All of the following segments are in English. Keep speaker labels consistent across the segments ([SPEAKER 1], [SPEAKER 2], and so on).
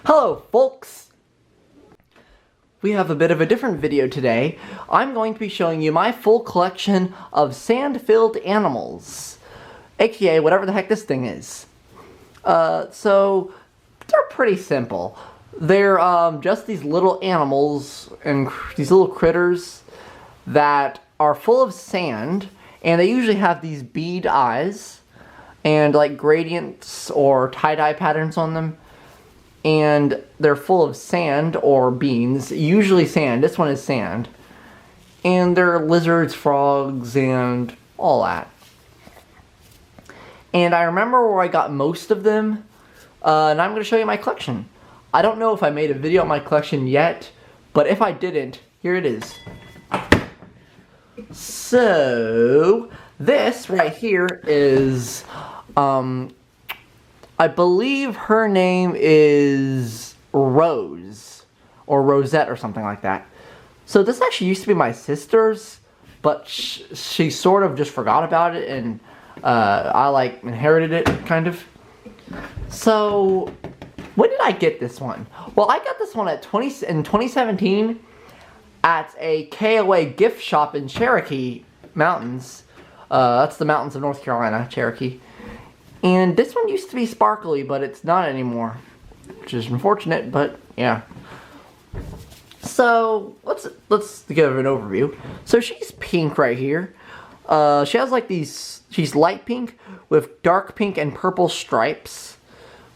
[SPEAKER 1] Hello folks! We have a bit of a different video today. I'm going to be showing you my full collection of sand-filled animals, aka whatever the heck this thing is. So they're pretty simple. They're just these little animals and these little critters that are full of sand, and they usually have these bead eyes and like gradients or tie-dye patterns on them. And they're full of sand or beans, usually sand. This one is sand. And they're lizards, frogs, and all that. And I remember where I got most of them, and I'm going to show you my collection. I don't know if I made a video on my collection yet, but if I didn't, here it is. So, this right here is, I believe her name is Rose, or Rosette, or something like that. So this actually used to be my sister's, but she sort of just forgot about it, and I like inherited it, kind of. So, when did I get this one? Well, I got this one in 2017 at a KOA gift shop in Cherokee Mountains. That's the mountains of North Carolina, Cherokee. And this one used to be sparkly, but it's not anymore, which is unfortunate, but yeah. So, let's give an overview. So she's pink right here. She has like these, she's light pink with dark pink and purple stripes,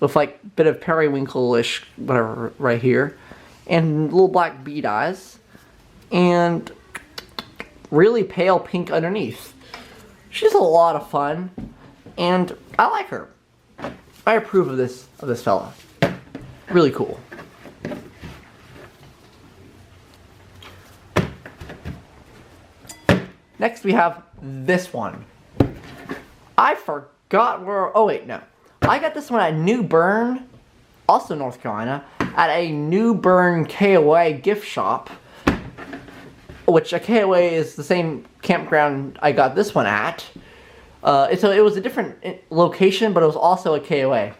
[SPEAKER 1] with like a bit of periwinkle-ish, whatever, right here. And little black bead eyes. And really pale pink underneath. She's a lot of fun. And I like her. I approve of this fella. Really cool. Next we have this one. I forgot where, oh wait, no. I got this one at New Bern, also North Carolina, at a New Bern KOA gift shop. Which a KOA is the same campground I got this one at. So it was a different location, but it was also a KOA.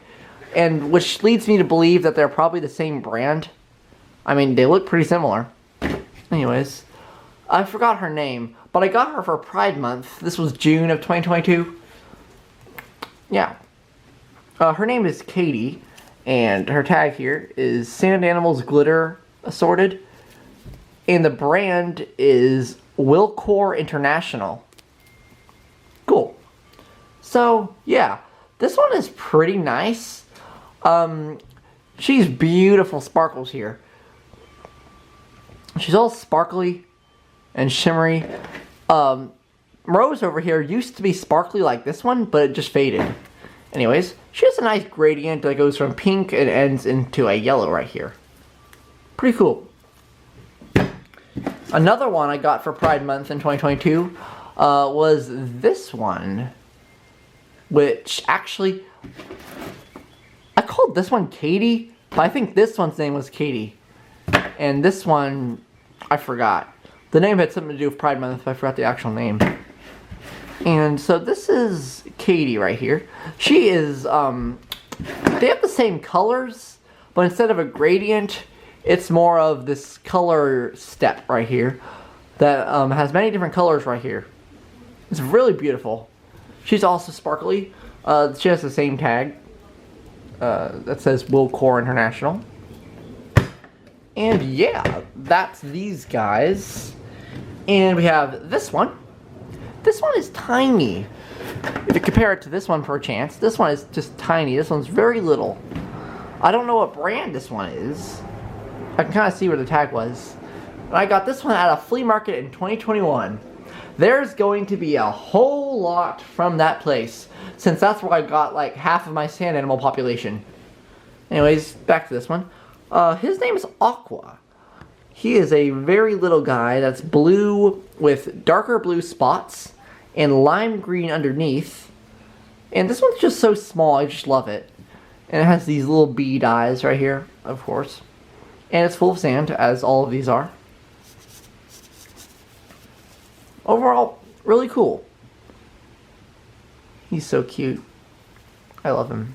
[SPEAKER 1] And which leads me to believe that they're probably the same brand. I mean, they look pretty similar. Anyways, I forgot her name, but I got her for Pride Month. This was June of 2022. Yeah. Her name is Katie, and her tag here is Sand Animals Glitter Assorted. And the brand is Wilcor International. Cool. So, yeah, this one is pretty nice. She's beautiful sparkles here. She's all sparkly and shimmery. Rose over here used to be sparkly like this one, but it just faded. Anyways, she has a nice gradient that goes from pink and ends into a yellow right here. Pretty cool. Another one I got for Pride Month in 2022 was this one. Which, actually, I called this one Katie, but I think this one's name was Katie. And this one, I forgot. The name had something to do with Pride Month, but I forgot the actual name. And so this is Katie right here. She is, they have the same colors, but instead of a gradient, it's more of this color step right here that has many different colors right here. It's really beautiful. She's also sparkly. She has the same tag that says Wilcor International. And yeah, that's these guys. And we have this one. This one is tiny. If you compare it to this one per chance, this one is just tiny. This one's very little. I don't know what brand this one is. I can kind of see where the tag was. And I got this one at a flea market in 2021. There's going to be a whole lot from that place, since that's where I got like half of my sand animal population. Anyways, back to this one. His name is Aqua. He is a very little guy that's blue with darker blue spots and lime green underneath. And this one's just so small, I just love it. And it has these little bead eyes right here, of course. And it's full of sand, as all of these are. Overall, really cool. He's so cute. I love him.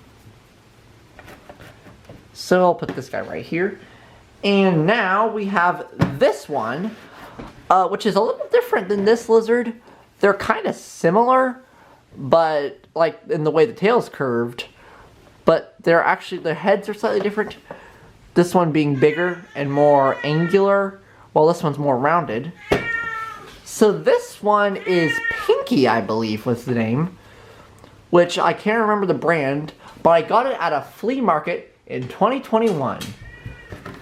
[SPEAKER 1] So I'll put this guy right here. And now we have this one, which is a little different than this lizard. They're kind of similar, but like in the way the tail's curved, but they're actually, their heads are slightly different. This one being bigger and more angular, while this one's more rounded. So this one is Pinky, I believe was the name, which I can't remember the brand, but I got it at a flea market in 2021,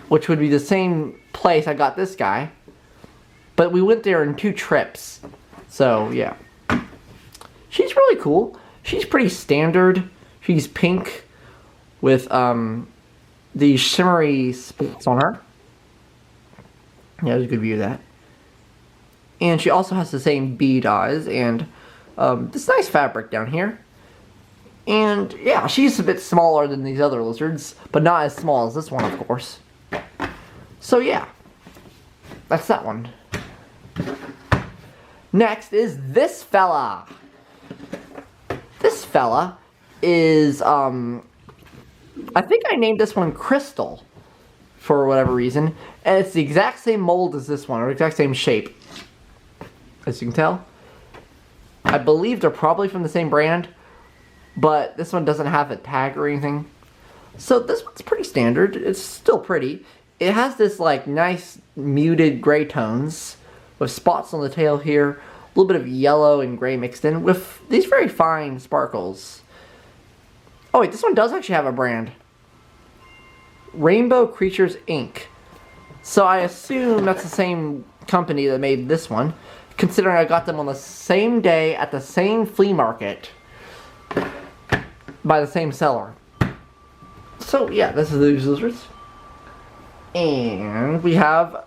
[SPEAKER 1] which would be the same place I got this guy, but we went there in 2 trips. So yeah, she's really cool. She's pretty standard. She's pink with these shimmery spots on her. Yeah, there's a good view of that. And she also has the same bead eyes and this nice fabric down here. And yeah, she's a bit smaller than these other lizards, but not as small as this one, of course. So yeah, that's that one. Next is this fella. This fella is, I think I named this one Crystal for whatever reason. And it's the exact same mold as this one, or exact same shape. As you can tell. I believe they're probably from the same brand, but this one doesn't have a tag or anything. So this one's pretty standard. It's still pretty. It has this like nice muted gray tones with spots on the tail here, a little bit of yellow and gray mixed in with these very fine sparkles. Oh wait, this one does actually have a brand. Rainbow Creatures Inc. So I assume that's the same company that made this one, considering I got them on the same day at the same flea market by the same seller. So yeah, this is these lizards. And we have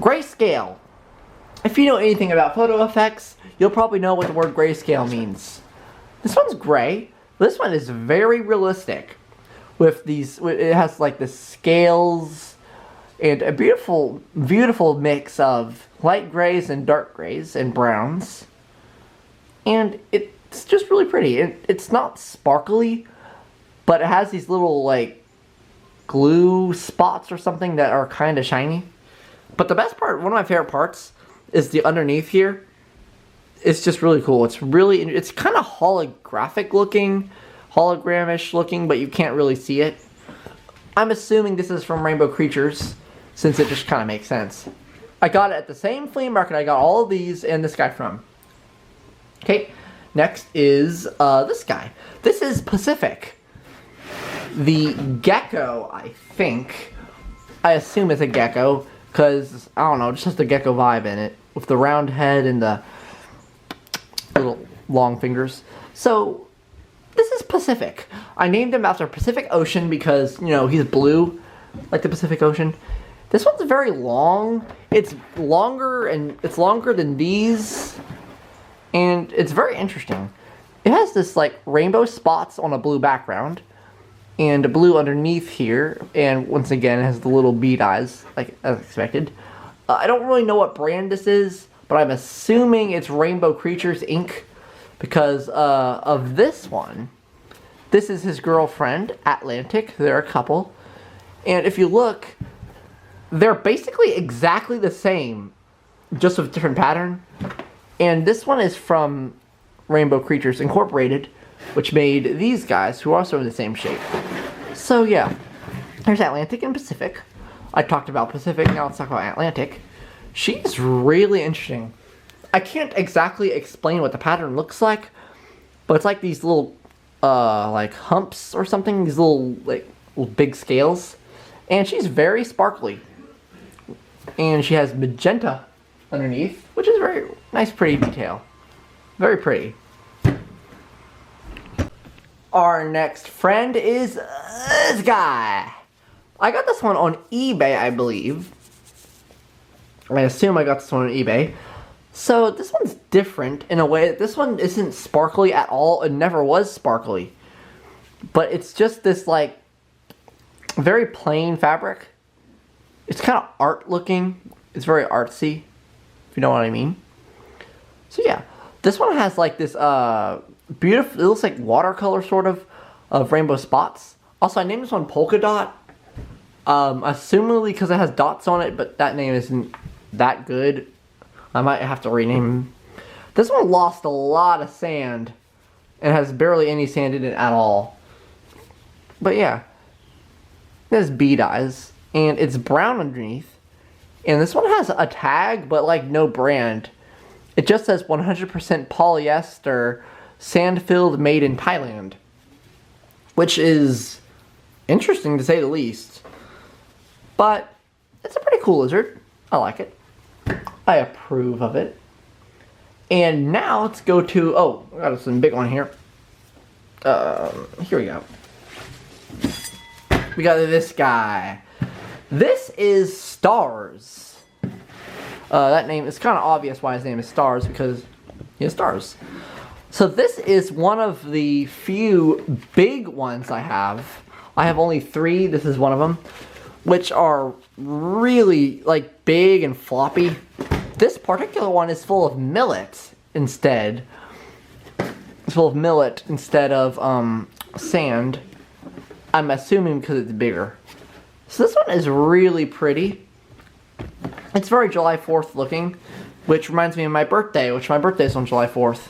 [SPEAKER 1] Grayscale. If you know anything about photo effects, you'll probably know what the word grayscale means. This one's gray. This one is very realistic. With these, it has like the scales and a beautiful, beautiful mix of light grays and dark grays and browns. And it's just really pretty. It's not sparkly, but it has these little like glue spots or something that are kind of shiny. But the best part, one of my favorite parts, is the underneath here. It's just really cool. It's kind of holographic looking, hologramish looking, but you can't really see it. I'm assuming this is from Rainbow Creatures, since it just kind of makes sense. I got it at the same flea market I got all of these and this guy from. Okay, next is this guy. This is Pacific. The gecko, I think. I assume it's a gecko, because, I don't know, it just has the gecko vibe in it, with the round head and the little long fingers. So, this is Pacific. I named him after Pacific Ocean because, you know, he's blue, like the Pacific Ocean. This one's very long. It's longer than these, and it's very interesting. It has this, like, rainbow spots on a blue background, and a blue underneath here, and once again it has the little bead eyes, like as expected. I don't really know what brand this is, but I'm assuming it's Rainbow Creatures Inc. because of this one. This is his girlfriend, Atlantic. They're a couple. And if you look, they're basically exactly the same, just with a different pattern. And this one is from Rainbow Creatures Incorporated, which made these guys, who are also in the same shape. So yeah, there's Atlantic and Pacific. I talked about Pacific, now let's talk about Atlantic. She's really interesting. I can't exactly explain what the pattern looks like, but it's like these little, like humps or something, these little, like, little big scales. And she's very sparkly. And she has magenta underneath, which is a very nice, pretty detail. Very pretty. Our next friend is this guy. I got this one on eBay, I believe. I assume I got this one on eBay. So this one's different in a way that this one isn't sparkly at all. It never was sparkly. But it's just this like very plain fabric. It's kind of art looking. It's very artsy, if you know what I mean. So yeah, this one has like this beautiful, it looks like watercolor sort of rainbow spots Also, I named this one Polka Dot. Assumingly because it has dots on it, but that name isn't that good. I might have to rename him. This one lost a lot of sand and has barely any sand in it at all. But yeah, there's bead eyes, and it's brown underneath. And this one has a tag, but like no brand. It just says 100% polyester, sand-filled, made in Thailand. Which is interesting to say the least. But it's a pretty cool lizard. I like it. I approve of it. And now let's go to, oh, we got some big one here. Here we go. We got this guy. This is Stars. That name, it's kind of obvious why his name is Stars, because he has stars. So this is one of the few big ones I have. I have only 3, this is one of them, which are really like big and floppy. This particular one is full of millet instead. It's full of millet instead of sand. I'm assuming because it's bigger. So this one is really pretty. It's very July 4th looking, which reminds me of my birthday, which my birthday is on July 4th.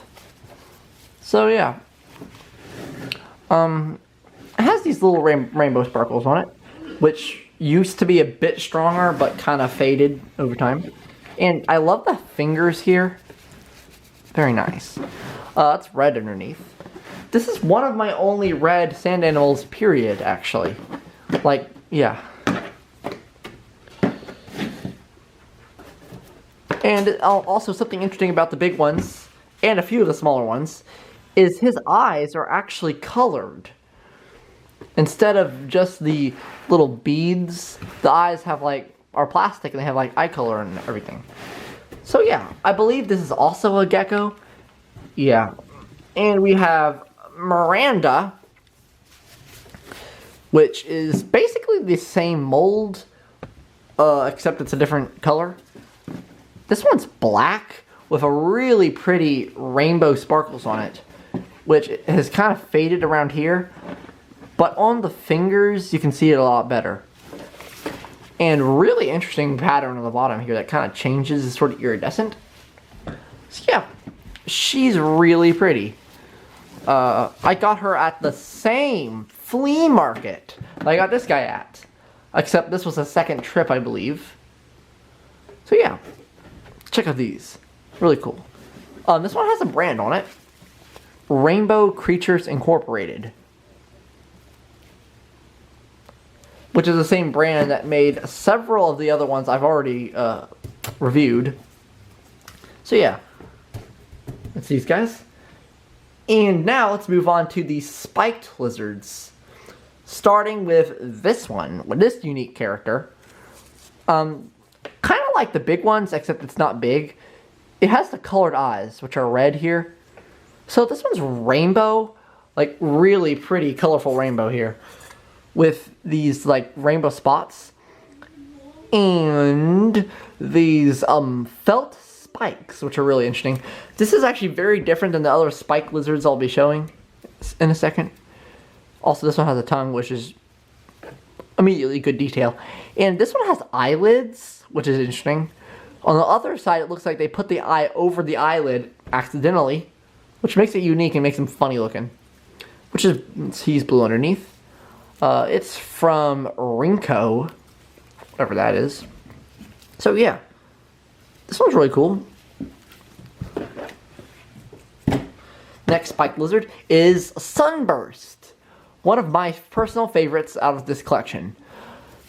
[SPEAKER 1] So yeah. It has these little rainbow sparkles on it, which used to be a bit stronger, but kind of faded over time. And I love the fingers here. Very nice. It's red underneath. This is one of my only red sand animals, period, actually. Like, yeah. And also something interesting about the big ones, and a few of the smaller ones, is his eyes are actually colored. Instead of just the little beads, the eyes have like, are plastic and they have like eye color and everything. So yeah, I believe this is also a gecko. Yeah. And we have Miranda, which is basically the same mold, except it's a different color. This one's black with a really pretty rainbow sparkles on it, which has kind of faded around here, but on the fingers you can see it a lot better. And really interesting pattern on the bottom here that kind of changes, is sort of iridescent. So yeah, she's really pretty. I got her at the same flea market that I got this guy at, except this was a second trip, I believe. So yeah, check out these. Really cool. This one has a brand on it. Rainbow Creatures Incorporated. Which is the same brand that made several of the other ones I've already reviewed. So yeah, that's these guys. And now let's move on to the spiked lizards. Starting with this one, with this unique character. Kind of like the big ones, except it's not big. It has the colored eyes, which are red here. So this one's rainbow, like really pretty colorful rainbow here, with these like rainbow spots and these felt spikes, which are really interesting. This is actually very different than the other spike lizards I'll be showing in a second. Also, this one has a tongue, which is immediately good detail. And this one has eyelids, which is interesting. On the other side, it looks like they put the eye over the eyelid accidentally, which makes it unique and makes him funny looking. Which is, he's blue underneath. It's from Rinko, whatever that is. So yeah, this one's really cool. Next spiked lizard is Sunburst, one of my personal favorites out of this collection.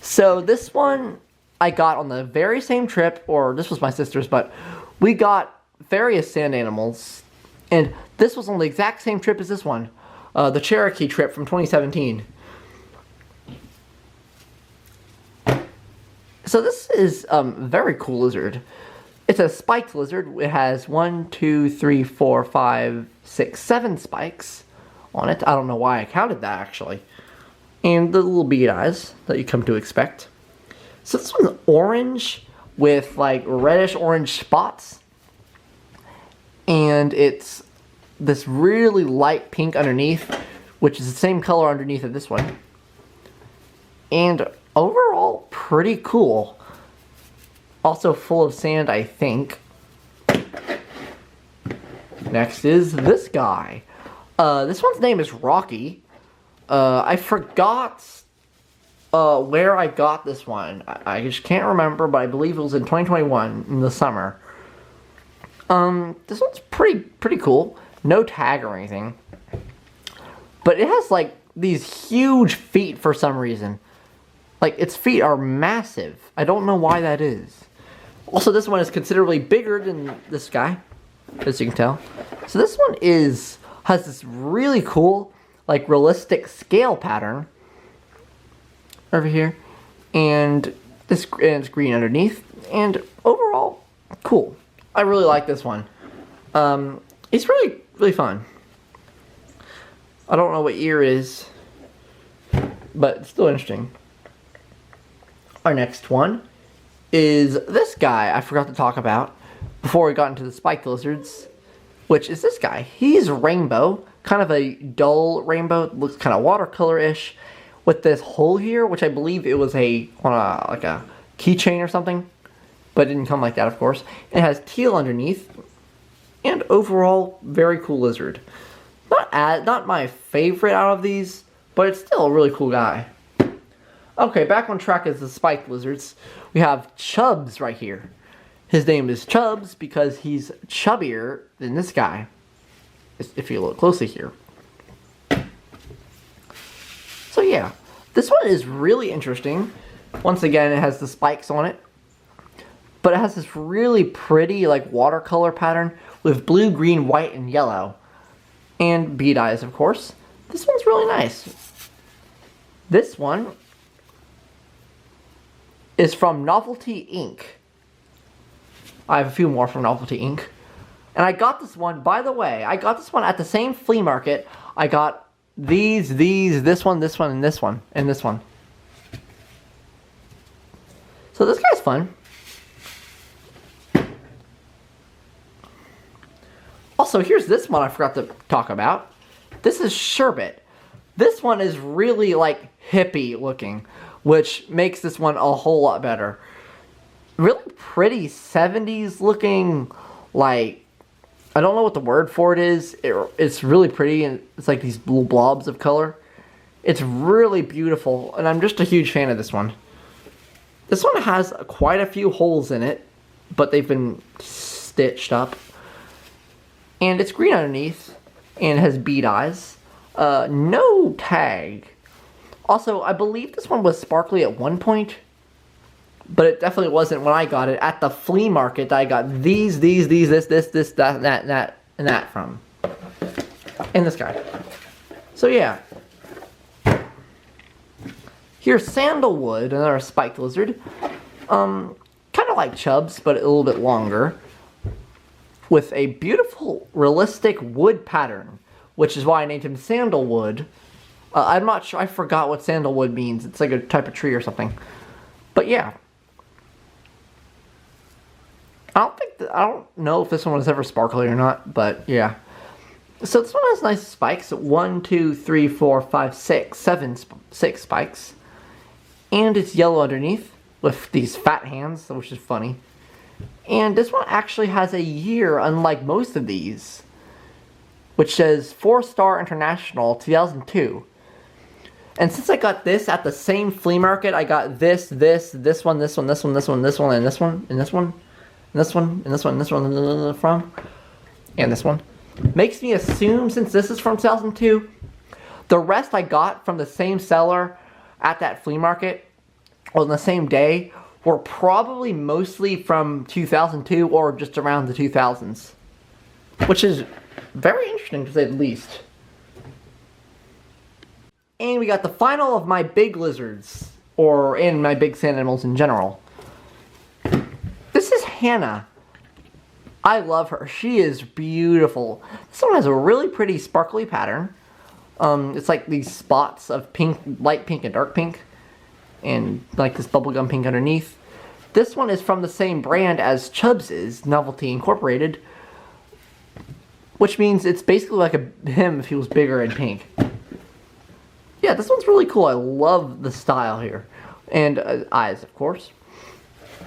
[SPEAKER 1] So this one I got on the very same trip, or this was my sister's, but we got various sand animals, and this was on the exact same trip as this one, the Cherokee trip from 2017. So this is a very cool lizard. It's a spiked lizard. It has 1, 2, 3, 4, 5, 6, 7 spikes on it. I don't know why I counted that, actually. And the little bead eyes that you come to expect. So this one's orange with like reddish orange spots. And it's this really light pink underneath, which is the same color underneath of this one. And overall, pretty cool. Also full of sand, I think. Next is this guy. This one's name is Rocky. I forgot where I got this one. I just can't remember, but I believe it was in 2021 in the summer. This one's pretty cool. No tag or anything. But it has like these huge feet for some reason. Like its feet are massive. I don't know why that is. Also, this one is considerably bigger than this guy, as you can tell. So this one has this really cool, like realistic scale pattern over here, and it's green underneath, and overall cool. I really like this one. It's really fun. I don't know what year it is, but it's still interesting. Our next one is this guy I forgot to talk about before we got into the spiked lizards, which is this guy. He's rainbow, kind of a dull rainbow. It looks kind of watercolor-ish, with this hole here, which I believe it was like a keychain or something, but it didn't come like that, of course. It has teal underneath, and overall, very cool lizard. Not my favorite out of these, but it's still a really cool guy. Okay, back on track as the spiked lizards. We have Chubbs right here. His name is Chubbs because he's chubbier than this guy, if you look closely here. So yeah, this one is really interesting. Once again, it has the spikes on it, but it has this really pretty like watercolor pattern with blue, green, white, and yellow. And bead eyes, of course. This one's really nice. This one is from Novelty Inc. I have a few more from Novelty Inc. And I got this one, by the way, I got this one at the same flea market. I got this one, and this one, and this one. So this guy's fun. Also, here's this one I forgot to talk about. This is Sherbet. This one is really like hippie looking, which makes this one a whole lot better. Really pretty 70s looking, like, I don't know what the word for it is. It's really pretty, and it's like these little blobs of color. It's really beautiful, and I'm just a huge fan of this one. This one has quite a few holes in it, but they've been stitched up. And it's green underneath, and it has bead eyes. No tag. Also, I believe this one was sparkly at one point, but it definitely wasn't when I got it. At the flea market, I got these, this, that, and that from. And this guy. So yeah. Here's Sandalwood, another spiked lizard. Kind of like Chubbs, but a little bit longer. With a beautiful, realistic wood pattern, which is why I named him Sandalwood. I'm not sure, I forgot what sandalwood means. It's like a type of tree or something. But yeah. I don't know if this one was ever sparkly or not, but yeah. So this one has nice spikes. 1, 2, 3, 4, 5, 6, 7, 6 spikes. And it's yellow underneath with these fat hands, which is funny. And this one actually has a year, unlike most of these, which says 4-Star International 2002. And since I got this at the same flea market, I got this one, this one, and this one, and this one, and this one, and this one, and this one, and this one, and this one from, and this one. Makes me assume, since this is from 2002, the rest I got from the same seller at that flea market on the same day were probably mostly from 2002 or just around the 2000s. Which is very interesting to say the least. And we got the final of my big lizards, and my big sand animals in general. This is Hannah. I love her. She is beautiful. This one has a really pretty sparkly pattern. It's like these spots of pink, light pink and dark pink. And like this bubblegum pink underneath. This one is from the same brand as Chubbs' Novelty Incorporated, which means it's basically like him if he was bigger and pink. yeah, this one's really cool. I love the style here. And eyes, of course.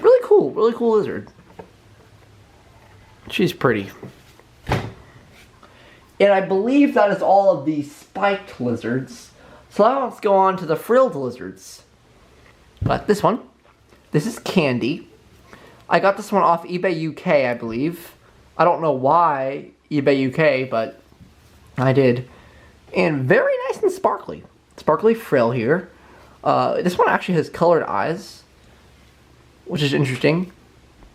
[SPEAKER 1] Really cool lizard. She's pretty. And I believe that is all of the spiked lizards. So now let's go on to the frilled lizards. But this one, this is Candy. I got this one off eBay UK, I believe. I don't know why eBay UK, but I did. And very nice and sparkly. Sparkly frill here. This one actually has colored eyes, which is interesting,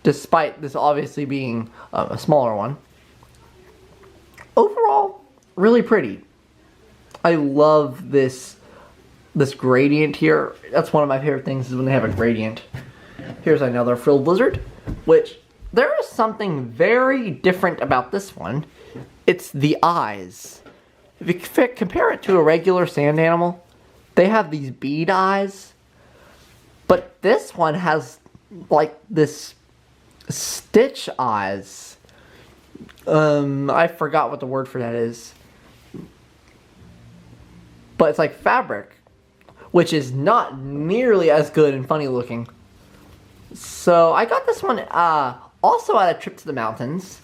[SPEAKER 1] despite this obviously being a smaller one. Overall, really pretty. I love this gradient here. That's one of my favorite things is when they have a gradient. Here's another frilled lizard, which there is something very different about this one. It's the eyes. If you compare it to a regular sand animal, they have these bead eyes, but this one has like this stitch eyes. I forgot what the word for that is, but it's like fabric, which is not nearly as good and funny looking. So I got this one also at a trip to the mountains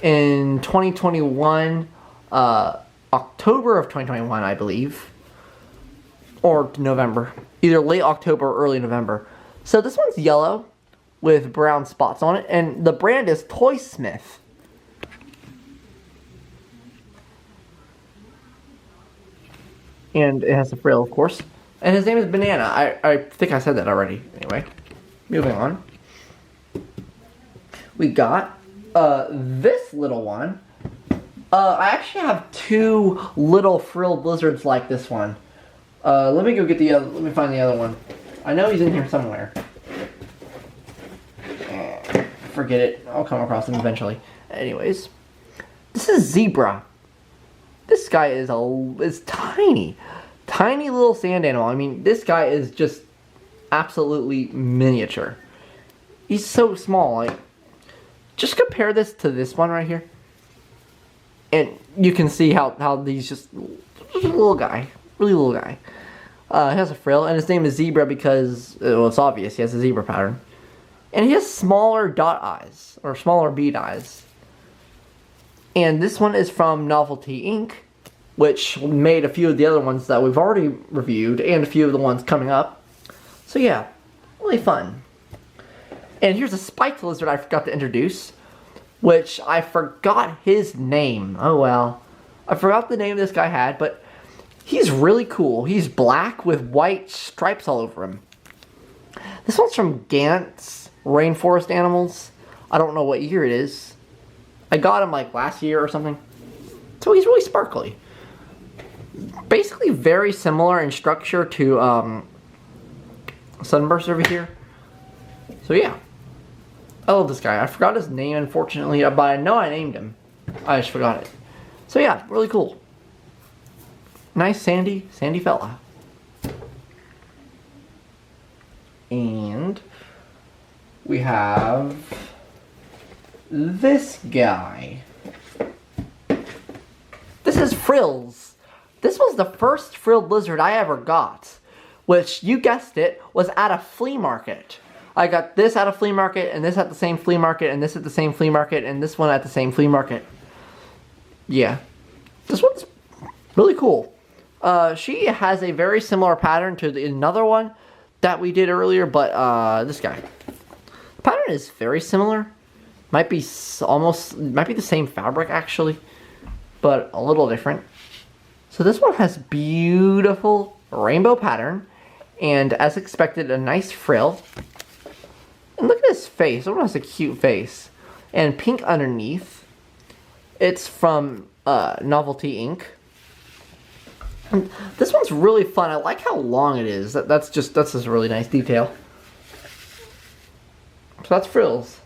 [SPEAKER 1] in 2021, October of 2021, I believe. Or November. Either late October or early November. So this one's yellow with brown spots on it. And the brand is Toy Smith. And it has a frill, of course. And his name is Banana. I think I said that already. Anyway, moving on. We got this little one. I actually have two little frilled lizards like this one. Let me go get the other. Let me find the other one. I know he's in here somewhere. Forget it. I'll come across him eventually. Anyways, this is Zebra. This guy is tiny, tiny little sand animal. I mean, this guy is just absolutely miniature. He's so small. Like, just compare this to this one right here, and you can see how these just a little guy, really little guy. He has a frill, and his name is Zebra because, well, it's obvious, he has a zebra pattern. And he has smaller dot eyes, or smaller bead eyes. And this one is from Novelty Inc., which made a few of the other ones that we've already reviewed, and a few of the ones coming up. So yeah, really fun. And here's a spiked lizard I forgot to introduce, which I forgot his name. Oh well. I forgot the name this guy had, but he's really cool. He's black with white stripes all over him. This one's from Gant's Rainforest Animals. I don't know what year it is. I got him like last year or something. So he's really sparkly. Basically very similar in structure to Sunburst over here. So yeah. I love this guy. I forgot his name, unfortunately, but I know I named him. I just forgot it. So yeah, really cool. Nice sandy fella. And we have this guy. This is Frills. This was the first frilled lizard I ever got, which, you guessed it, was at a flea market. I got this at a flea market, and this at the same flea market, and this at the same flea market, and this one at the same flea market. Yeah. This one's really cool. She has a very similar pattern to another one that we did earlier, but this guy. The pattern is very similar. Might be the same fabric actually, but a little different. So this one has beautiful rainbow pattern, and as expected, a nice frill. And look at his face. This one has a cute face. And pink underneath. It's from Novelty Inc. And this one's really fun. I like how long it is. That's just a really nice detail. So that's Frills.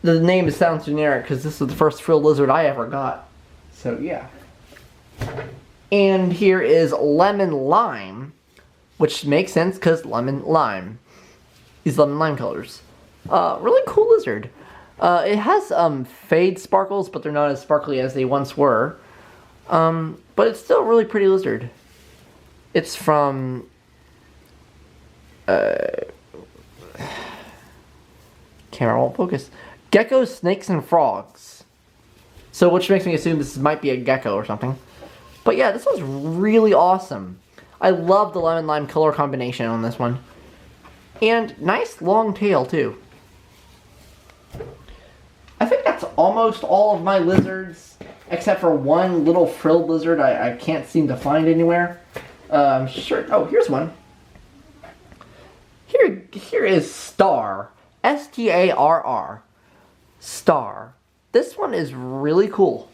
[SPEAKER 1] The name sounds generic because this is the first frilled lizard I ever got. So yeah. And here is Lemon Lime, which makes sense because lemon lime. These lemon lime colors. Really cool lizard. It has fade sparkles, but they're not as sparkly as they once were. But it's still a really pretty lizard. It's from camera won't focus. Geckos, snakes, and frogs. So which makes me assume this might be a gecko or something. But yeah, this one's really awesome. I love the lemon lime color combination on this one. And nice long tail too. I think that's almost all of my lizards, except for one little frilled lizard I can't seem to find anywhere. Sure. Oh, here's one. Here is Star. S-T-A-R-R. Star. This one is really cool.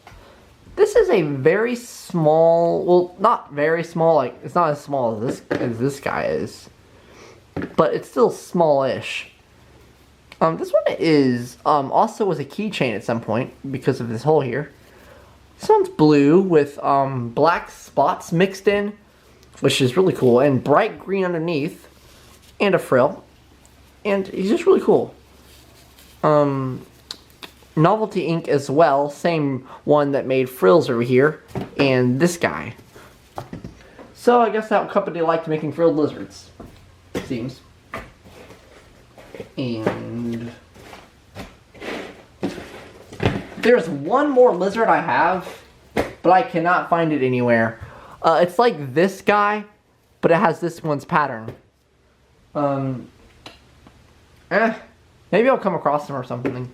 [SPEAKER 1] This is a very small, well, not very small, like, it's not as small as this guy is. But it's still smallish. This one is, also was a keychain at some point, because of this hole here. This one's blue with, black spots mixed in, which is really cool, and bright green underneath, and a frill. And he's just really cool. Novelty Ink as well, same one that made frills over here, and this guy. So I guess that company liked making frilled lizards, it seems. And there's one more lizard I have, but I cannot find it anywhere. It's like this guy, but it has this one's pattern. Maybe I'll come across them or something.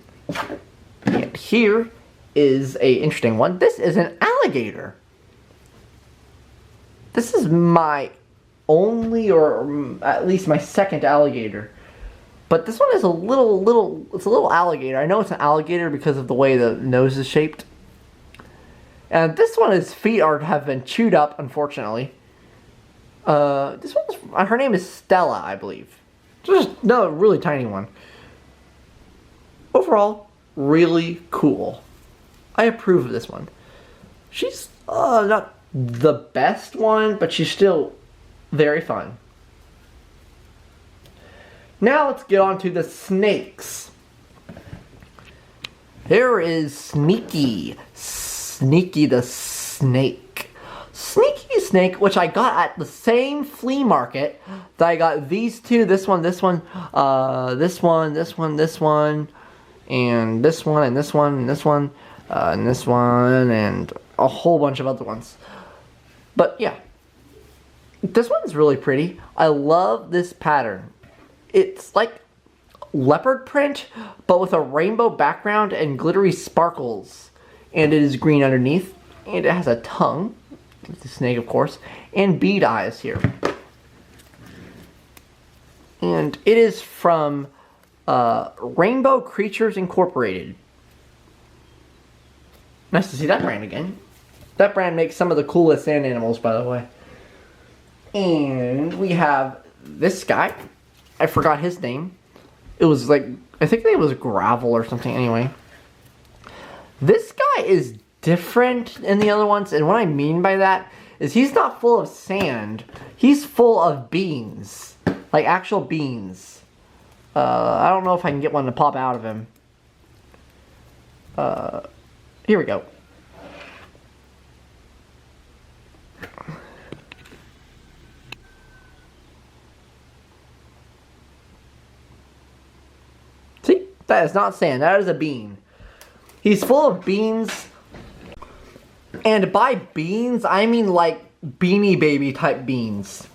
[SPEAKER 1] And here is a interesting one. This is an alligator. This is my only, or at least my second alligator. But this one is it's a little alligator. I know it's an alligator because of the way the nose is shaped. And this one, his feet have been chewed up, unfortunately. This one's, her name is Stella, I believe. Just no, really tiny one. Overall, really cool. I approve of this one. She's not the best one, but she's still very fun. Now let's get on to the snakes. Here is Sneaky. Sneaky the snake. Sneaky Snake, which I got at the same flea market that I got these two, this one, this one, this one, this one, this one, and this one, and this one, and this one, and this one, and a whole bunch of other ones. But yeah, this one's really pretty. I love this pattern. It's like leopard print, but with a rainbow background and glittery sparkles. And it is green underneath, and it has a tongue. It's a snake, of course, and bead eyes here. And it is from Rainbow Creatures Incorporated. Nice to see that brand again. That brand makes some of the coolest sand animals, by the way. And we have this guy. I forgot his name. It was like, I think it was Gravel or something anyway. This guy is different than the other ones, and what I mean by that is he's not full of sand. He's full of beans. Like actual beans. I don't know if I can get one to pop out of him. Here we go. See? That is not sand. That is a bean. He's full of beans. And by beans, I mean like Beanie Baby type beans.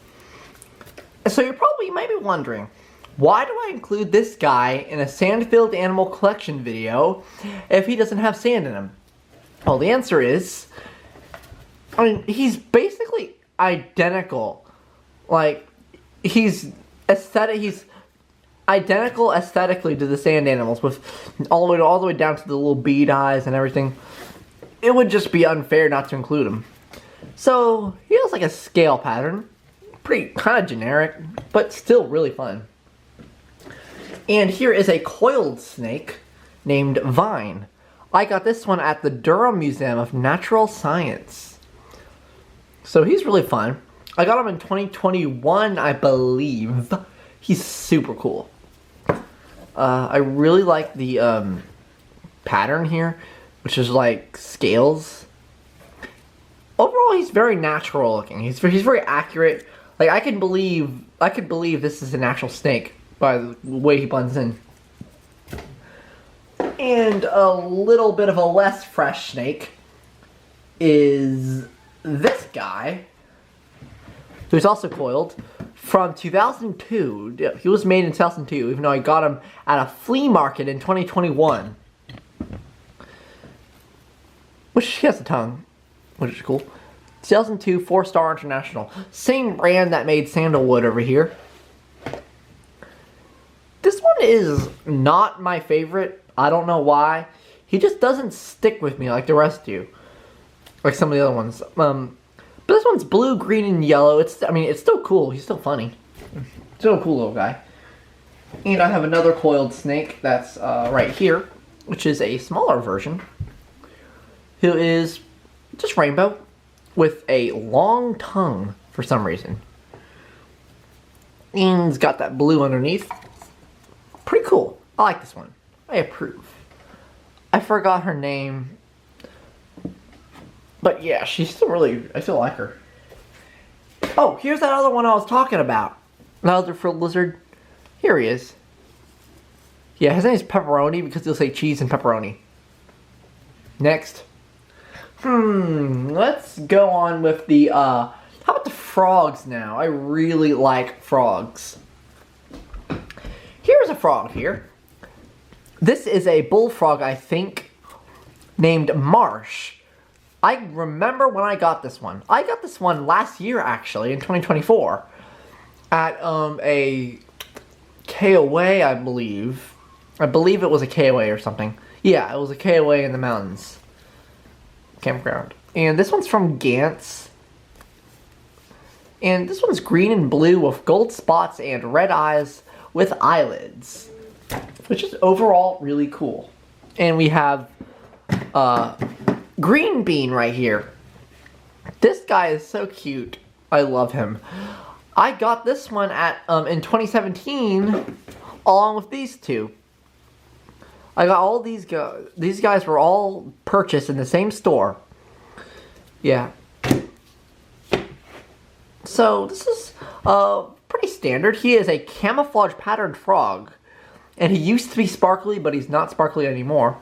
[SPEAKER 1] So you might be wondering, why do I include this guy in a sand-filled animal collection video if he doesn't have sand in him? Well, the answer is, I mean, he's basically identical. Like, he's identical aesthetically to the sand animals, with all the way down to the little bead eyes and everything. It would just be unfair not to include him. So, he has like a scale pattern. Pretty kind of generic, but still really fun. And here is a coiled snake named Vine. I got this one at the Durham Museum of Natural Science. So he's really fun. I got him in 2021, I believe. He's super cool. I really like the pattern here, which is like scales. overall, he's very natural looking. He's very accurate. Like I could believe this is an actual snake by the way he blends in. And a little bit of a less fresh snake is this guy, who's also coiled, from 2002. He was made in 2002, even though I got him at a flea market in 2021. Which he has a tongue, which is cool. 2002, 4-star international. Same brand that made Sandalwood over here. This one is not my favorite. I don't know why. He just doesn't stick with me like the rest do. Like some of the other ones. But this one's blue, green, and yellow. It's still cool. He's still funny. Still a cool little guy. And I have another coiled snake that's right here, which is a smaller version, who is just rainbow with a long tongue for some reason. And he's got that blue underneath. Pretty cool. I like this one. I approve. I forgot her name. But yeah, she's still I still like her. Oh, here's that other one I was talking about. That other frilled lizard. Here he is. Yeah, his name is Pepperoni because he'll say cheese and pepperoni. Next. Let's go on with the, how about the frogs now? I really like frogs. Here's a frog here. This is a bullfrog, I think, named Marsh. I remember when I got this one. I got this one last year, actually, in 2024. At, a KOA, I believe. I believe it was a KOA or something. Yeah, it was a KOA in the mountains. Campground. And this one's from Gantz. And this one's green and blue with gold spots and red eyes with eyelids. Which is overall really cool. And we have Green Bean right here. This guy is so cute. I love him. I got this one at in 2017 along with these two. I got all these guys. These guys were all purchased in the same store. Yeah. So this is pretty standard. He is a camouflage patterned frog. And he used to be sparkly, but he's not sparkly anymore.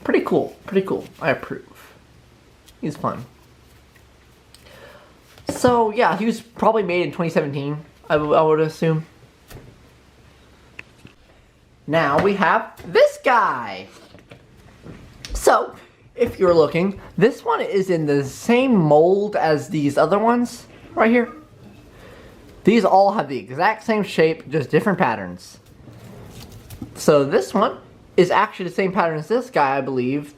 [SPEAKER 1] Pretty cool. Pretty cool. I approve. He's fun. So yeah, he was probably made in 2017, I would assume. Now we have this guy. So, if you're looking, this one is in the same mold as these other ones right here. These all have the exact same shape, just different patterns. So this one is actually the same pattern as this guy, I believe,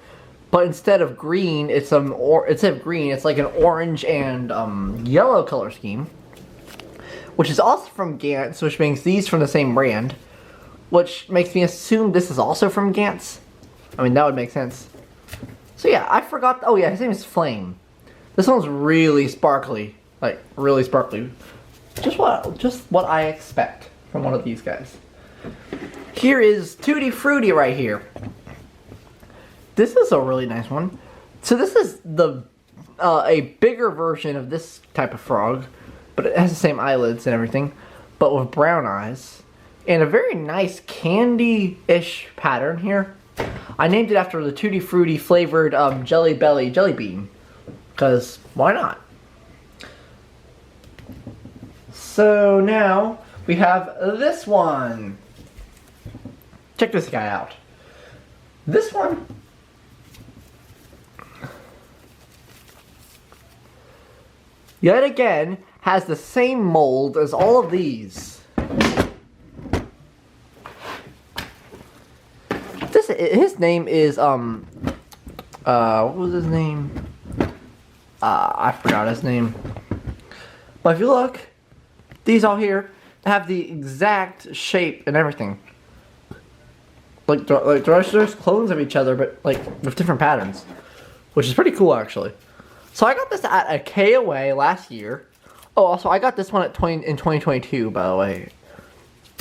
[SPEAKER 1] but instead of green, it's like an orange and yellow color scheme, which is also from Gantz, which makes these from the same brand. Which makes me assume this is also from Gantz. I mean, that would make sense. So yeah, I forgot. Oh yeah, his name is Flame. This one's really sparkly. Like, really sparkly. Just what I expect from one of these guys. Here is Tutti Frutti right here. This is a really nice one. So this is a bigger version of this type of frog. But it has the same eyelids and everything. But with brown eyes. And a very nice candy-ish pattern here. I named it after the Tutti Frutti flavored Jelly Belly jelly bean. Because, why not? So now, we have this one. Check this guy out. This one. Yet again, has the same mold as all of these. His name is, what was his name? I forgot his name. But if you look, these all here have the exact shape and everything. Like they're just clones of each other, but like with different patterns. Which is pretty cool, actually. So I got this at a KOA last year. Oh, also, I got this one in 2022, by the way.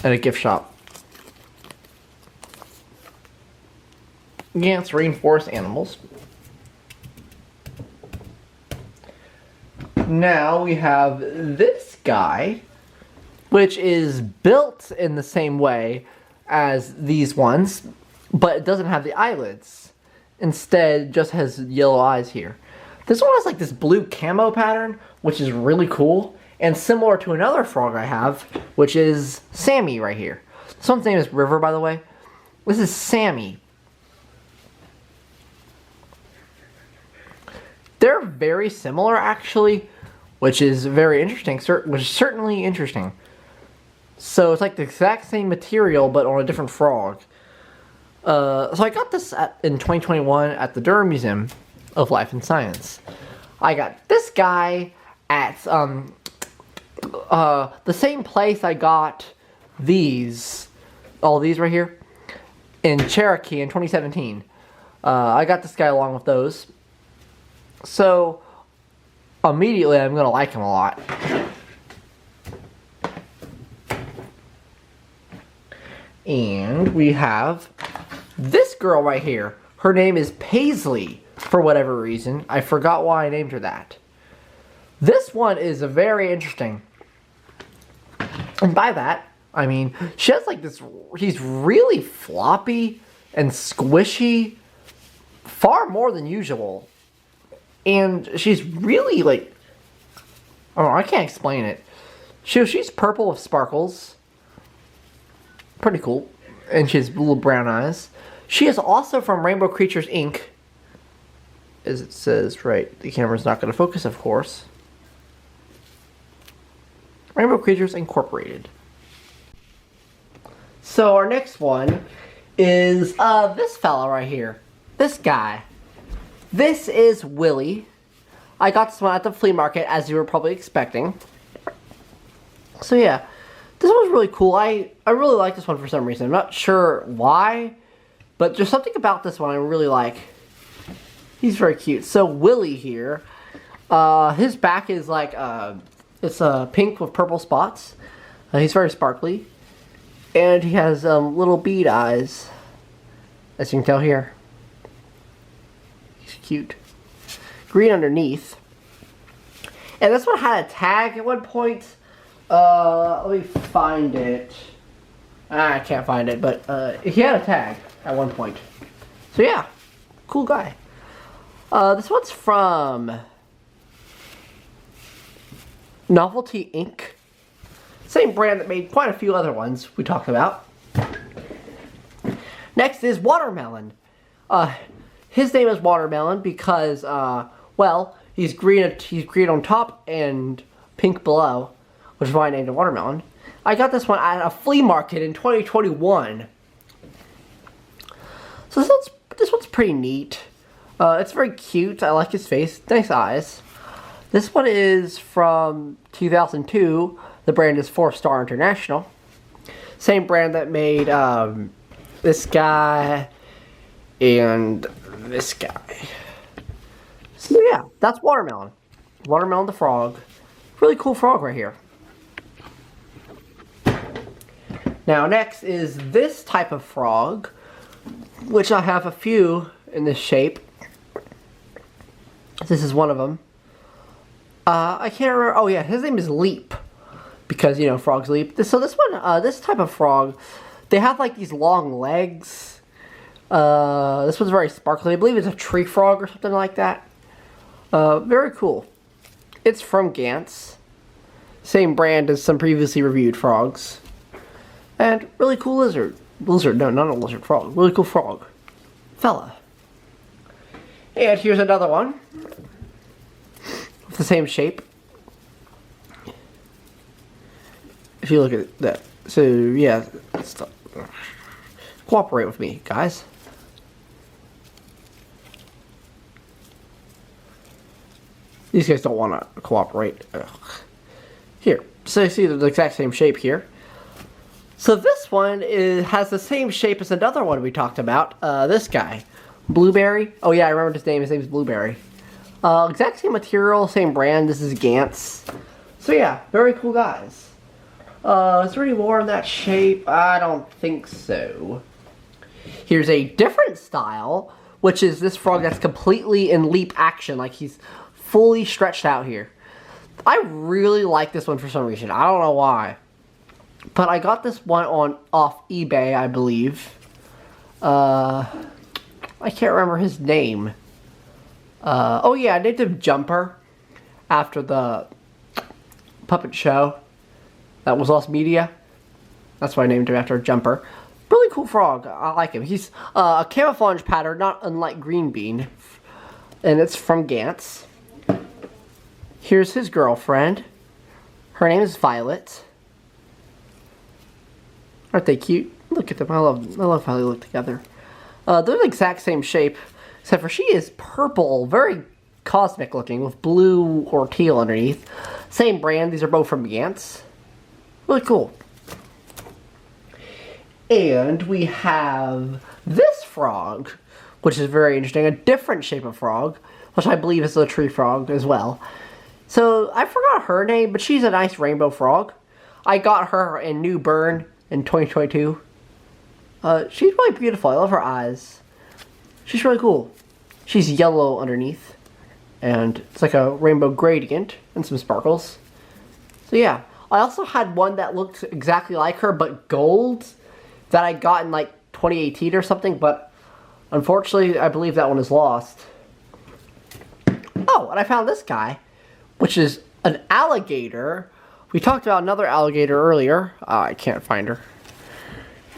[SPEAKER 1] At a gift shop. Gantz Rainforest Animals. Now we have this guy, which is built in the same way as these ones, but it doesn't have the eyelids. Instead, it just has yellow eyes here. This one has like this blue camo pattern, which is really cool, and similar to another frog I have, which is Sammy right here. This one's name is River, by the way. This is Sammy. They're very similar, actually, which is very interesting, which is certainly interesting. So it's like the exact same material, but on a different frog. So I got this in 2021 at the Durham Museum of Life and Science. I got this guy at the same place I got these, all these right here, in Cherokee in 2017. I got this guy along with those. So immediately I'm gonna like him a lot. And we have this girl right here. Her name is Paisley, for whatever reason. I forgot why I named her that. This one is very interesting. And by that, I mean, she has like this, she's really floppy and squishy, far more than usual. And she's really like, oh, I can't explain it. She's purple with sparkles. Pretty cool. And she has little brown eyes. She is also from Rainbow Creatures Inc. As it says, right, the camera's not going to focus, of course. Rainbow Creatures Incorporated. So our next one is this fella right here. This guy. This is Willie. I got this one at the flea market, as you were probably expecting. So yeah, this one's really cool. I really like this one for some reason. I'm not sure why, but there's something about this one I really like. He's very cute. So Willie here, his back is like, it's pink with purple spots. He's very sparkly. And he has little bead eyes, as you can tell here. He's cute. Green underneath. And this one had a tag at one point. Let me find it. I can't find it, but he had a tag at one point. So yeah, cool guy. This one's from Novelty Inc. Same brand that made quite a few other ones we talked about. Next is Watermelon. His name is Watermelon because, well, he's green on top and pink below, which is why I named him Watermelon. I got this one at a flea market in 2021. So this one's pretty neat. It's very cute. I like his face. Nice eyes. This one is from 2002. The brand is 4-Star International. Same brand that made this guy and this guy. So yeah, that's Watermelon. Watermelon the frog. Really cool frog right here. Now next is this type of frog, which I have a few in this shape. This is one of them. I can't remember. Oh yeah, his name is Leap, because you know frogs leap. So this one, this type of frog, they have like these long legs. This one's very sparkly. I believe it's a tree frog or something like that. Very cool. It's from Gantz. Same brand as some previously reviewed frogs. And really cool lizard. Lizard, no, not a lizard, frog. Really cool frog. Fella. And here's another one. With the same shape. If you look at that. So, yeah. Cooperate with me, guys. These guys don't want to cooperate. Ugh. Here. So you see the exact same shape here. So this one has the same shape as another one we talked about. This guy. Blueberry. Oh yeah, I remember his name. His name is Blueberry. Exact same material, same brand. This is Gantz. So yeah, very cool guys. Is there any more in that shape? I don't think so. Here's a different style, which is this frog that's completely in leap action. Like he's fully stretched out here. I really like this one for some reason. I don't know why. But I got this one off eBay, I believe. I can't remember his name. Oh yeah, I named him Jumper after the puppet show that was Lost Media. That's why I named him after Jumper. Really cool frog. I like him. He's a camouflage pattern, not unlike Green Bean. And it's from Gantz. Here's his girlfriend. Her name is Violet. Aren't they cute? Look at them. I love how they look together. They're the exact same shape, except for she is purple, very cosmic looking, with blue or teal underneath. Same brand. These are both from Gantz. Really cool. And we have this frog, which is very interesting. A different shape of frog, which I believe is a tree frog as well. So, I forgot her name, but she's a nice rainbow frog. I got her in New Bern in 2022. She's really beautiful. I love her eyes. She's really cool. She's yellow underneath. And it's like a rainbow gradient and some sparkles. So yeah. I also had one that looked exactly like her, but gold, that I got in like 2018 or something, but unfortunately I believe that one is lost. Oh, and I found this guy, which is an alligator. We talked about another alligator earlier. I can't find her.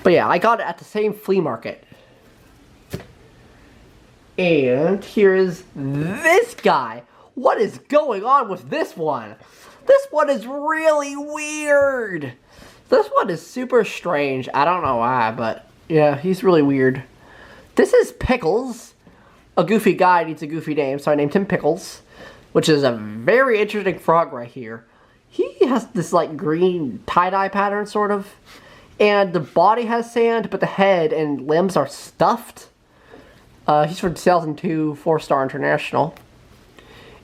[SPEAKER 1] But yeah, I got it at the same flea market. And here is this guy. What is going on with this one? This one is really weird. This one is super strange. I don't know why, but yeah, he's really weird. This is Pickles. A goofy guy needs a goofy name, so I named him Pickles, which is a very interesting frog right here. He has this like green tie-dye pattern, sort of. And the body has sand, but the head and limbs are stuffed. He's from 2002 4-Star International.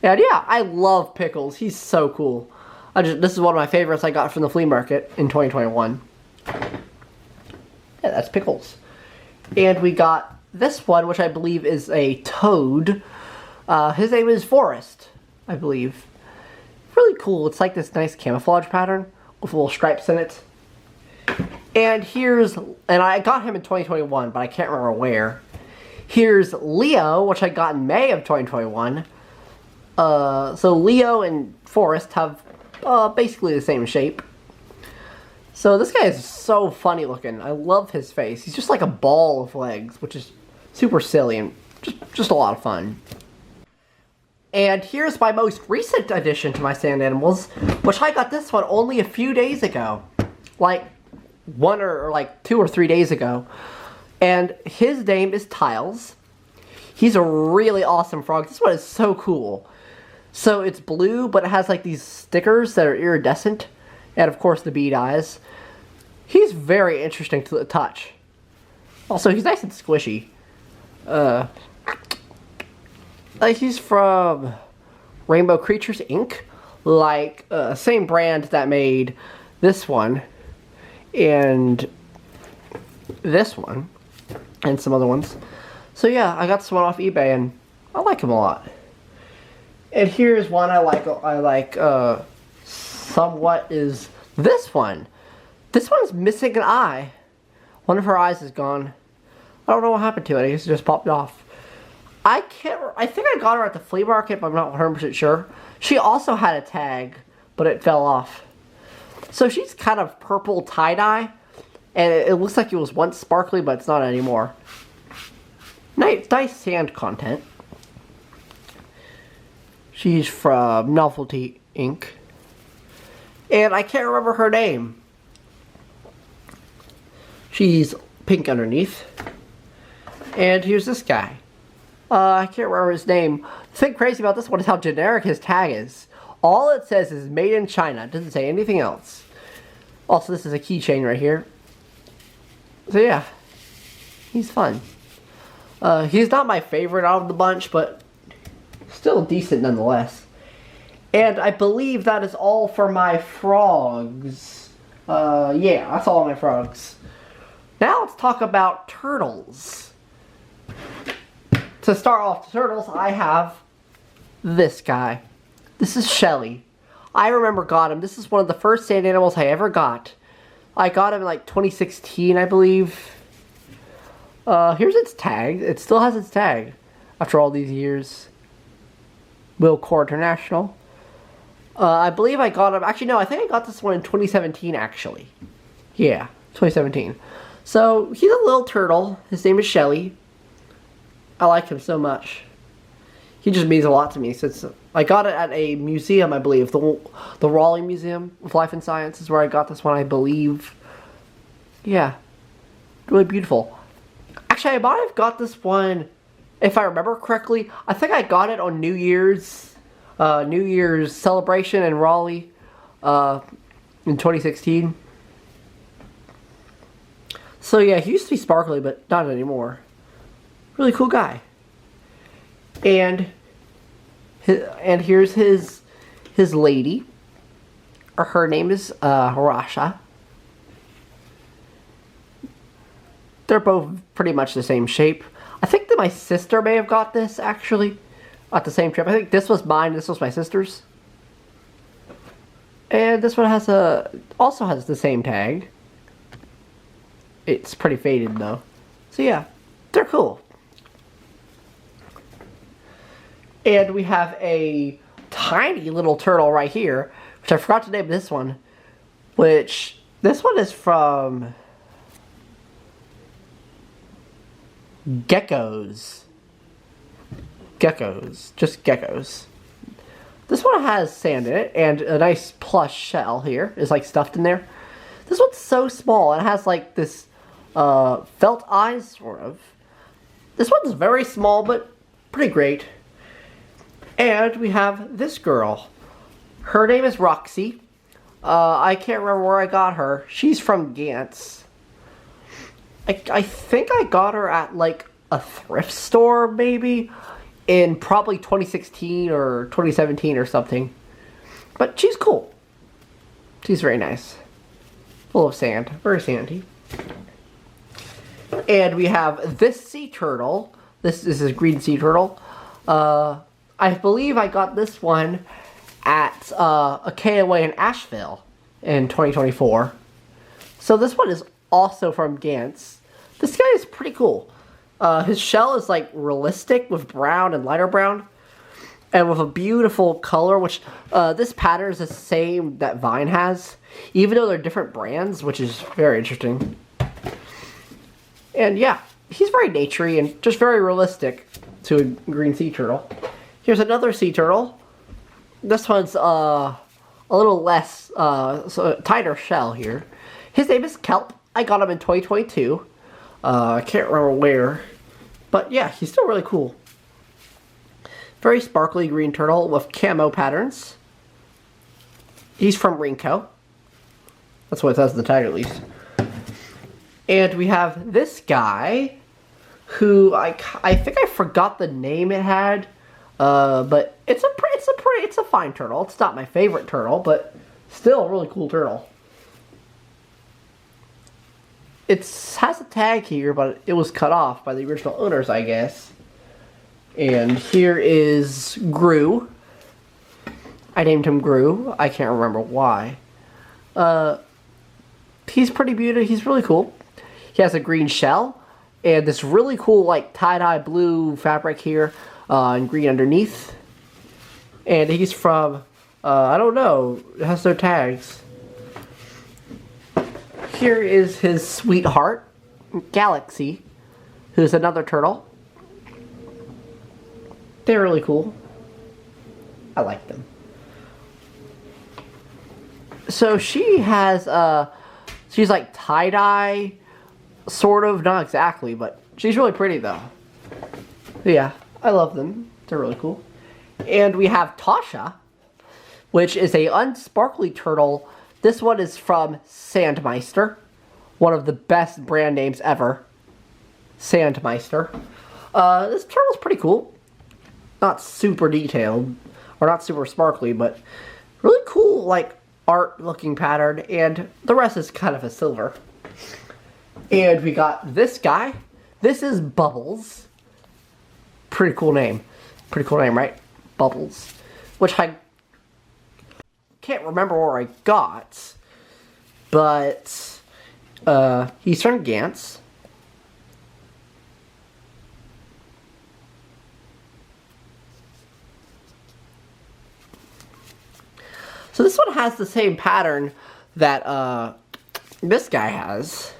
[SPEAKER 1] And yeah, I love Pickles. He's so cool. This is one of my favorites I got from the flea market in 2021. Yeah, that's Pickles. And we got this one, which I believe is a toad. His name is Forrest, I believe. Really cool. It's like this nice camouflage pattern with little stripes in it. And I got him in 2021, but I can't remember where. Here's Leo, which I got in May of 2021. So Leo and Forrest have basically the same shape. So this guy is so funny looking. I love his face. He's just like a ball of legs, which is super silly and just a lot of fun. And here's my most recent addition to my sand animals, which I got this one only a few days ago. Like 2 or 3 days ago. And his name is Tiles. He's a really awesome frog. This one is so cool. So it's blue, but it has like these stickers that are iridescent. And of course the bead eyes. He's very interesting to the touch. Also, he's nice and squishy. He's from Rainbow Creatures Inc. Like, same brand that made this one. And this one. And some other ones. So yeah, I got this one off eBay and I like him a lot. And here's one I like somewhat is this one. This one's missing an eye. One of her eyes is gone. I don't know what happened to it. I guess it just popped off. I think I got her at the flea market, but I'm not 100% sure. She also had a tag, but it fell off. So she's kind of purple tie-dye. And it looks like it was once sparkly, but it's not anymore. Nice sand content. She's from Novelty Inc. And I can't remember her name. She's pink underneath. And here's this guy. I can't remember his name. The thing crazy about this one is how generic his tag is. All it says is made in China. It doesn't say anything else. Also, this is a keychain right here. So yeah, he's fun. He's not my favorite out of the bunch, but still decent nonetheless. And I believe that is all for my frogs. Yeah, that's all my frogs. Now let's talk about turtles. To start off the turtles, I have this guy. This is Shelly. I remember got him. This is one of the first sand animals I ever got. I got him in like 2016, I believe. Here's its tag. It still has its tag after all these years. Wilcor International. I believe I got him. Actually, no, I think I got this one in 2017, actually. Yeah, 2017. So, he's a little turtle. His name is Shelly. I like him so much. He just means a lot to me since I got it at a museum, I believe. The Raleigh Museum of Life and Science is where I got this one, I believe. Yeah. Really beautiful. Actually, I might have got this one, if I remember correctly. I think I got it on New Year's celebration in Raleigh in 2016. So yeah, he used to be sparkly, but not anymore. Really cool guy. And here's his lady. Her name is Rasha. They're both pretty much the same shape. I think that my sister may have got this actually at the same trip. I think this was mine. This was my sister's. And this one also has the same tag. It's pretty faded though. So yeah, they're cool. And we have a tiny little turtle right here, which I forgot to name this one. This one is from geckos. Just geckos. This one has sand in it, and a nice plush shell here is like stuffed in there. This one's so small, and it has like this felt eyes, sort of. This one's very small, but pretty great. And we have this girl. Her name is Roxy. I can't remember where I got her. She's from Gantz. I think I got her at like a thrift store, maybe, in probably 2016 or 2017 or something. But she's cool. She's very nice. Full of sand. Very sandy. And we have this sea turtle. This is a green sea turtle. I believe I got this one at a KOA in Asheville in 2024. So this one is also from Gantz. This guy is pretty cool. His shell is like realistic with brown and lighter brown. And with a beautiful color, which this pattern is the same that Vine has. Even though they're different brands, which is very interesting. And yeah, he's very naturey and just very realistic to a green sea turtle. Here's another sea turtle. This one's a little less, tighter shell here. His name is Kelp. I got him in 2022. I can't remember where. But yeah, he's still really cool. Very sparkly green turtle with camo patterns. He's from Rinco. That's what it says in the tag at least. And we have this guy, who I think I forgot the name it had. But it's a fine turtle. It's not my favorite turtle, but still a really cool turtle. It has a tag here, but it was cut off by the original owners, I guess. And here is Gru. I named him Gru. I can't remember why. He's pretty beautiful. He's really cool. He has a green shell and this really cool like tie-dye blue fabric here and green underneath. And he's from, I don't know, it has no tags. Here is his sweetheart, Galaxy, who's another turtle. They're really cool. I like them. So she has, she's like tie-dye, sort of, not exactly, but she's really pretty though. Yeah, I love them. They're really cool. And we have Tasha, which is a unsparkly turtle. This one is from Sandmeister, one of the best brand names ever. Sandmeister. This turtle's pretty cool. Not super detailed, or not super sparkly, but really cool, like, art-looking pattern, and the rest is kind of a silver. And we got this guy. This is Bubbles. Pretty cool name. Pretty cool name, right? Bubbles. Which I can't remember where I got, but he's from Gantz. So this one has the same pattern that this guy has.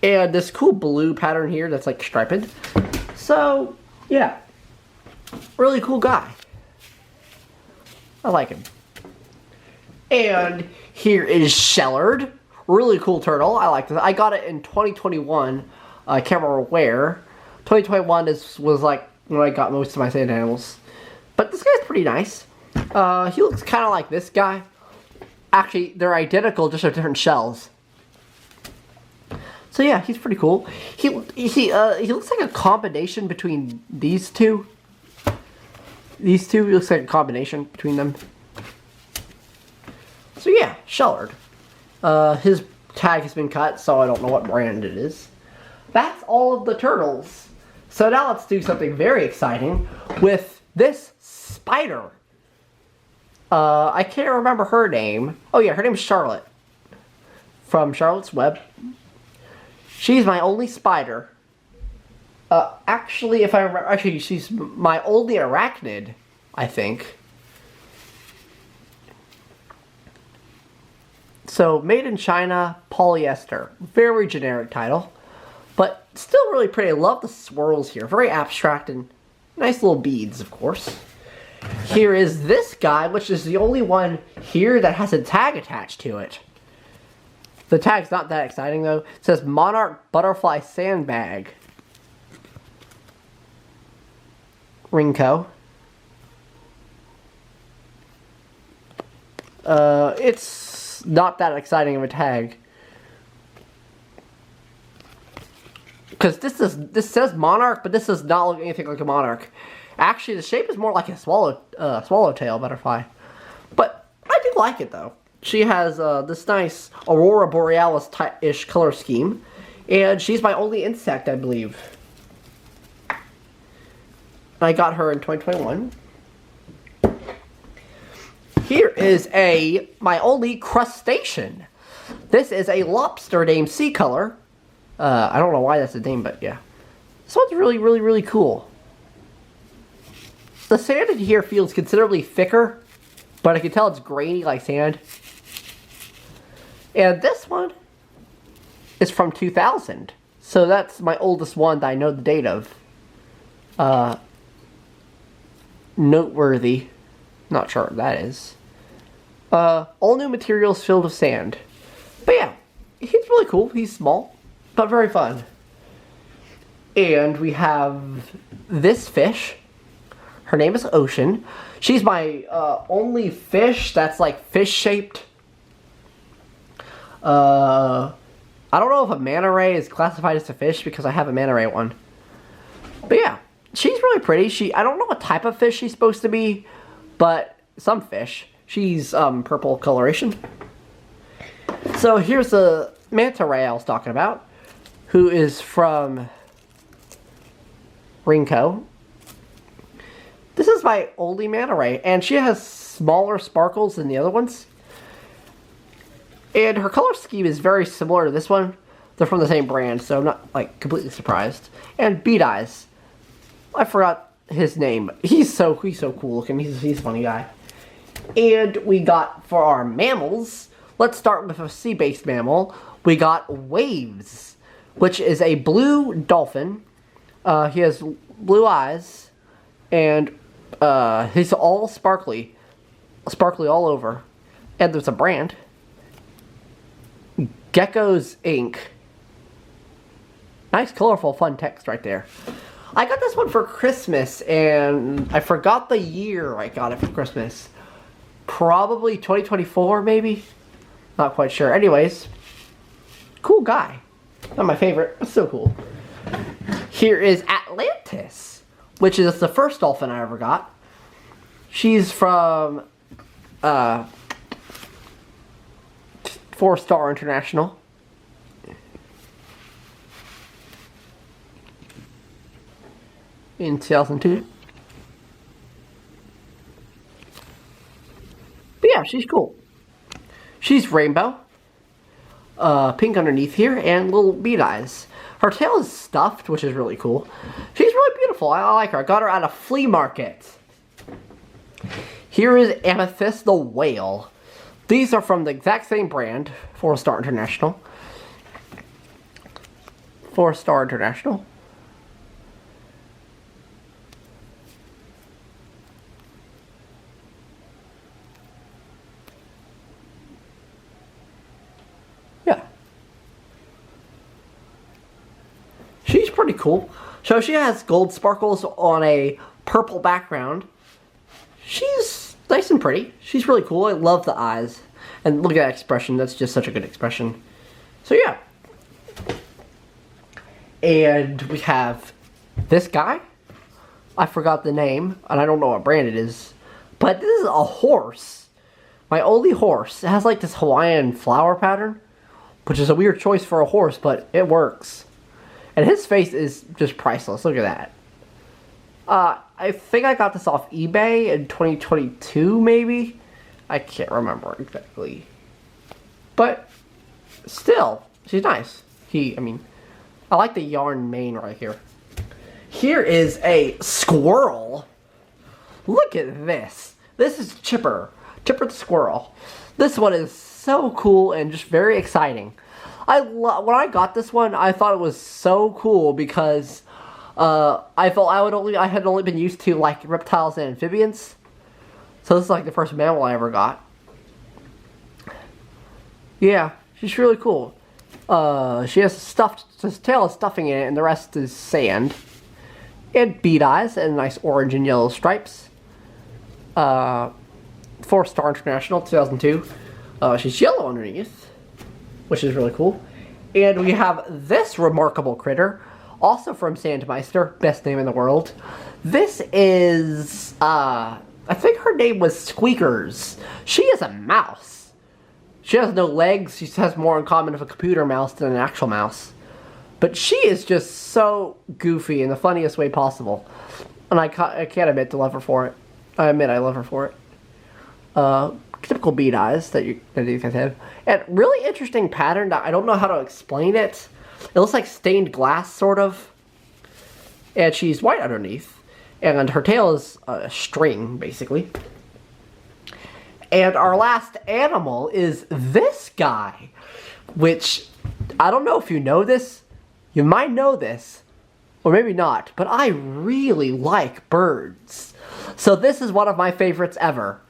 [SPEAKER 1] And this cool blue pattern here that's like striped. So, yeah. Really cool guy. I like him. And here is Shellard. Really cool turtle. I like this. I got it in 2021. I can't remember where. 2021 was like when I got most of my sand animals. But this guy's pretty nice. He looks kind of like this guy. Actually, they're identical, just with different shells. So yeah, he's pretty cool. He looks like a combination between these two. These two, he looks like a combination between them. So yeah, Shellard. His tag has been cut, so I don't know what brand it is. That's all of the turtles. So now let's do something very exciting with this spider. I can't remember her name. Oh yeah, her name is Charlotte. From Charlotte's Web. She's my only spider. Actually, if I remember, actually, she's my only arachnid, I think. So, made in China, polyester. Very generic title. But still really pretty. I love the swirls here. Very abstract and nice little beads, of course. Here is this guy, which is the only one here that has a tag attached to it. The tag's not that exciting, though. It says Monarch Butterfly Sandbag. Ringco. It's not that exciting of a tag. Because this says Monarch, but this does not look anything like a Monarch. Actually, the shape is more like a swallowtail butterfly. But I do like it, though. She has this nice Aurora Borealis-ish color scheme. And she's my only insect, I believe. I got her in 2021. Here is my only crustacean. This is a lobster named Sea Color. I don't know why that's a name, but yeah. This one's really, really, really cool. The sand in here feels considerably thicker, but I can tell it's grainy like sand. And this one is from 2000. So that's my oldest one that I know the date of. Noteworthy. Not sure what that is. All new materials filled with sand. But yeah, he's really cool. He's small, but very fun. And we have this fish. Her name is Ocean. She's my only fish that's like fish-shaped. I don't know if a manta ray is classified as a fish because I have a manta ray one. But yeah, she's really pretty. I don't know what type of fish she's supposed to be, but some fish. She's purple coloration. So here's the manta ray I was talking about, who is from Ringco. This is my only manta ray, and she has smaller sparkles than the other ones. And her color scheme is very similar to this one. They're from the same brand, so I'm not like completely surprised. And Bead Eyes. I forgot his name. He's so cool looking. He's a funny guy. And we got, for our mammals, let's start with a sea-based mammal. We got Waves, which is a blue dolphin. He has blue eyes, and he's all sparkly all over. And there's a brand, Gecko's Inc. Nice, colorful, fun text right there. I got this one for Christmas, and I forgot the year I got it for Christmas. Probably 2024, maybe? Not quite sure. Anyways, cool guy. Not my favorite, but still cool. Here is Atlantis, which is the first dolphin I ever got. She's from 4-Star International. In 2002. But yeah, she's cool. She's rainbow. Pink underneath here, and little bead eyes. Her tail is stuffed, which is really cool. She's really beautiful. I like her. I got her at a flea market. Here is Amethyst the Whale. These are from the exact same brand, 4-Star International. 4-Star International. Yeah. She's pretty cool. So she has gold sparkles on a purple background. She's nice and pretty. She's really cool. I love the eyes. And look at that expression. That's just such a good expression. So yeah. And we have this guy. I forgot the name, and I don't know what brand it is. But this is a horse. My only horse. It has like this Hawaiian flower pattern, which is a weird choice for a horse, but it works. And his face is just priceless. Look at that. I think I got this off eBay in 2022, maybe? I can't remember exactly. But, still, she's nice. I like the yarn mane right here. Here is a squirrel. Look at this. This is Chipper. Chipper the squirrel. This one is so cool and just very exciting. When I got this one, I thought it was so cool because I thought I had only been used to like reptiles and amphibians. So this is like the first mammal I ever got. Yeah, she's really cool. She has this tail is stuffing in it, and the rest is sand. And bead eyes and nice orange and yellow stripes. 4-Star International, 2002. She's yellow underneath, which is really cool. And we have this remarkable critter, also from Sandmeister, best name in the world. This is, I think her name was Squeakers. She is a mouse. She has no legs. She has more in common with a computer mouse than an actual mouse. But she is just so goofy in the funniest way possible. And I can't admit to love her for it. I admit I love her for it. Typical bead eyes that you guys have. And really interesting pattern that I don't know how to explain it. It looks like stained glass, sort of. And she's white underneath. And her tail is a string, basically. And our last animal is this guy. Which, I don't know if you know this. You might know this. Or maybe not. But I really like birds. So this is one of my favorites ever.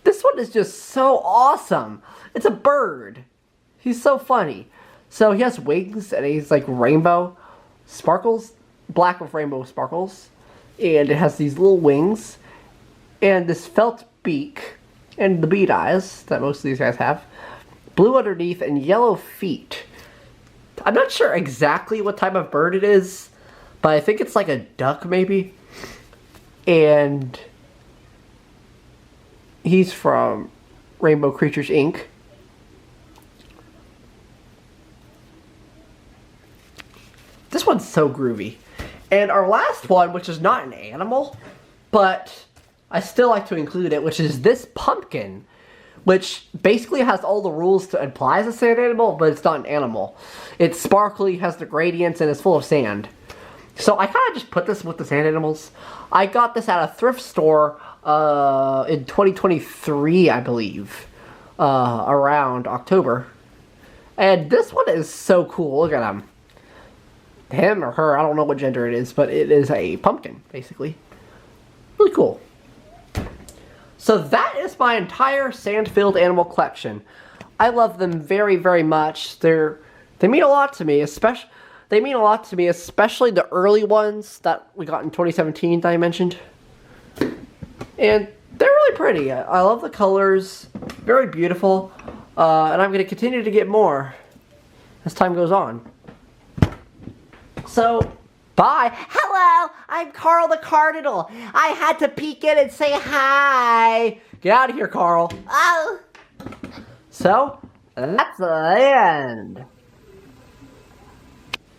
[SPEAKER 1] This one is just so awesome. It's a bird. He's so funny. So he has wings and he's like rainbow sparkles. Black with rainbow sparkles. And it has these little wings. And this felt beak. And the bead eyes that most of these guys have. Blue underneath and yellow feet. I'm not sure exactly what type of bird it is. But I think it's like a duck maybe. And he's from Rainbow Creatures Inc. This one's so groovy. And our last one, which is not an animal, but I still like to include it, which is this pumpkin, which basically has all the rules to imply as a sand animal, but it's not an animal. It's sparkly, has the gradients, and it's full of sand. So I kind of just put this with the sand animals. I got this at a thrift store in 2023, I believe, around October. And this one is so cool. Look at him. Him or her, I don't know what gender it is, but it is a pumpkin, basically. Really cool. So that is my entire sand-filled animal collection. I love them very, very much. They mean a lot to me, especially the early ones that we got in 2017 that I mentioned. And they're really pretty. I love the colors. Very beautiful. And I'm going to continue to get more as time goes on. So, bye. Hello, I'm Carl the Cardinal. I had to peek in and say hi. Get out of here, Carl. Oh. So, that's the end.